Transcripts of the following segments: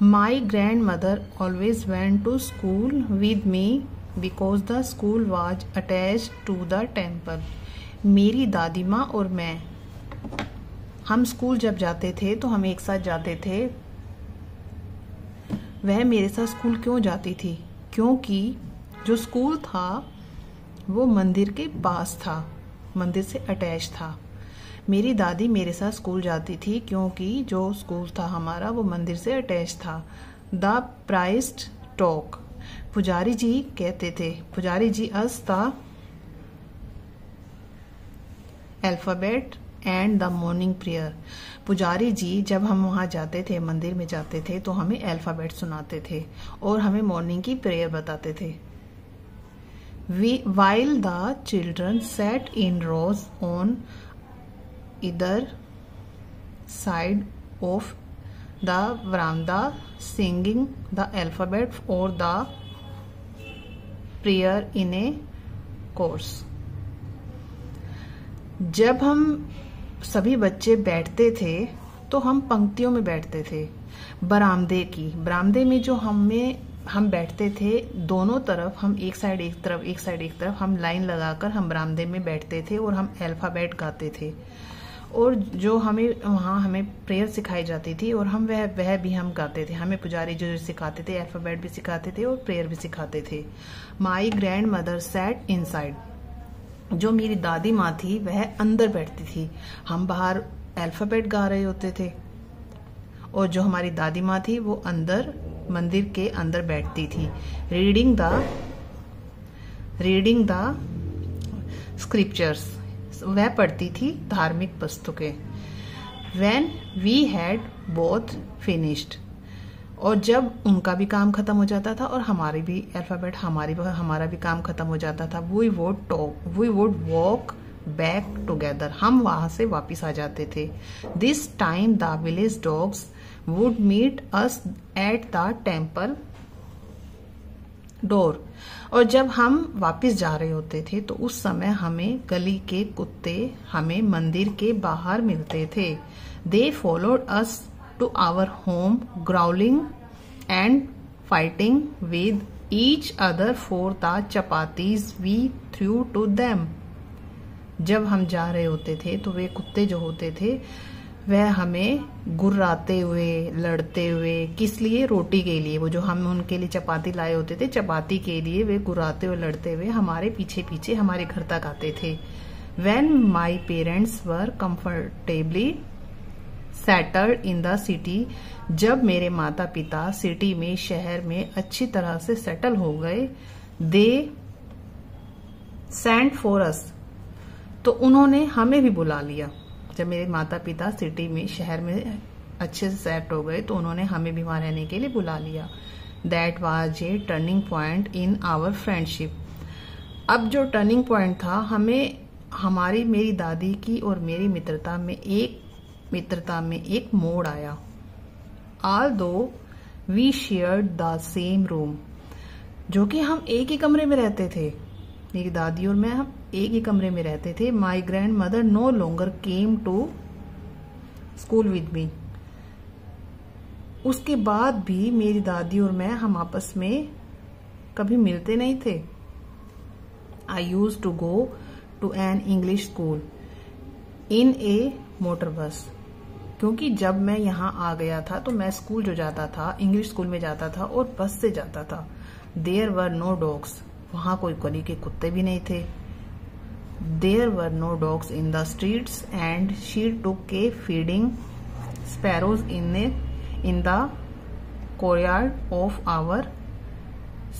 My grandmother always went to school with me because the school was attached to the temple. मेरी दादी माँ और मैं, हम स्कूल जब जाते थे तो हम एक साथ जाते थे। वह मेरे साथ स्कूल क्यों जाती थी? क्योंकि जो स्कूल था वो मंदिर के पास था, मंदिर से अटैच था। मेरी दादी मेरे साथ स्कूल जाती थी क्योंकि जो स्कूल था हमारा वो मंदिर से अटैच था। द प्राइस्ट टॉक, पुजारी जी कहते थे, पुजारी ji as the alphabet and the morning prayer. पुजारी जी जब हम वहां जाते थे, मंदिर में जाते थे, तो हमें अल्फाबेट सुनाते थे और हमें मॉर्निंग की प्रेयर बताते थे। While the children sat in rows on either side of the veranda singing the alphabet or the prayer in a chorus. जब हम सभी बच्चे बैठते थे तो हम पंक्तियों में बैठते थे। बरामदे में जो हम बैठते थे, दोनों तरफ हम एक साइड एक तरफ हम लाइन लगाकर हम बरामदे में बैठते थे और हम अल्फाबेट गाते थे। और जो हमें प्रेयर सिखाई जाती थी और हम वह भी हम गाते थे। हमें पुजारी जो सिखाते थे, अल्फाबेट भी सिखाते थे और प्रेयर भी सिखाते थे। My grandmother sat inside, जो मेरी दादी माँ थी वह अंदर बैठती थी। हम बाहर अल्फाबेट गा रहे होते थे और जो हमारी दादी माँ थी वो अंदर मंदिर के अंदर बैठती थी। रीडिंग द स्क्रिप्चर्स, वह पढ़ती थी धार्मिक पुस्तकें। When we had both finished, और जब उनका भी काम खत्म हो जाता था और हमारी भी अल्फाबेट हमारा भी काम खत्म हो जाता था, we would walk back together, हम वहां से वापिस आ जाते थे। This time the village dogs would meet us at the temple door, और जब हम वापिस जा रहे होते थे तो उस समय हमें गली के कुत्ते हमें मंदिर के बाहर मिलते थे। They followed us to our home growling and fighting with each other for the chapatis we threw to them. जब हम जा रहे होते थे तो वे कुत्ते जो होते थे वह हमें गुर्राते हुए, लड़ते हुए, किस लिए? रोटी के लिए। वो जो हम उनके लिए चपाती लाए होते थे, चपाती के लिए वे गुर्राते हुए, लड़ते हुए हमारे पीछे पीछे हमारे घर तक आते थे। When my parents were comfortably settled in the city, जब मेरे माता पिता सिटी में, शहर में अच्छी तरह से सेटल हो गए, they sent for us, तो उन्होंने हमें भी बुला लिया। जब मेरे माता पिता सिटी में, शहर में अच्छे से सेट हो गए तो उन्होंने हमें भी वहां रहने के लिए बुला लिया। That was a turning point in our friendship. अब जो टर्निंग पॉइंट था, मेरी दादी की और मेरी मित्रता में एक मोड़ आया। Although we shared the same room, जो कि हम एक ही कमरे में रहते थे, मेरी दादी और मैं, हम एक ही कमरे में रहते थे। My grandmother no longer came to school with me, उसके बाद भी मेरी दादी और मैं हम आपस में कभी मिलते नहीं थे। I used to go to an English school in a motor bus, क्योंकि जब मैं यहाँ आ गया था तो मैं स्कूल जो जाता था, इंग्लिश स्कूल में जाता था और बस से जाता था। देयर वर नो डॉग्स, वहां कोई गली के कुत्ते भी नहीं थे। There were no dogs in the streets and she took a feeding sparrows in the courtyard of our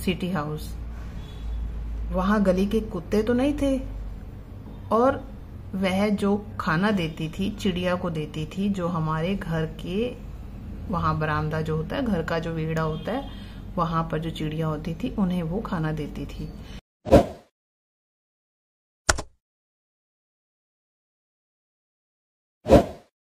city house. वहां गली के कुत्ते तो नहीं थे और वह जो खाना देती थी, चिड़िया को देती थी, जो हमारे घर के वहां बरामदा जो होता है, घर का जो वेड़ा होता है, वहां पर जो चिड़िया होती थी उन्हें वो खाना देती थी।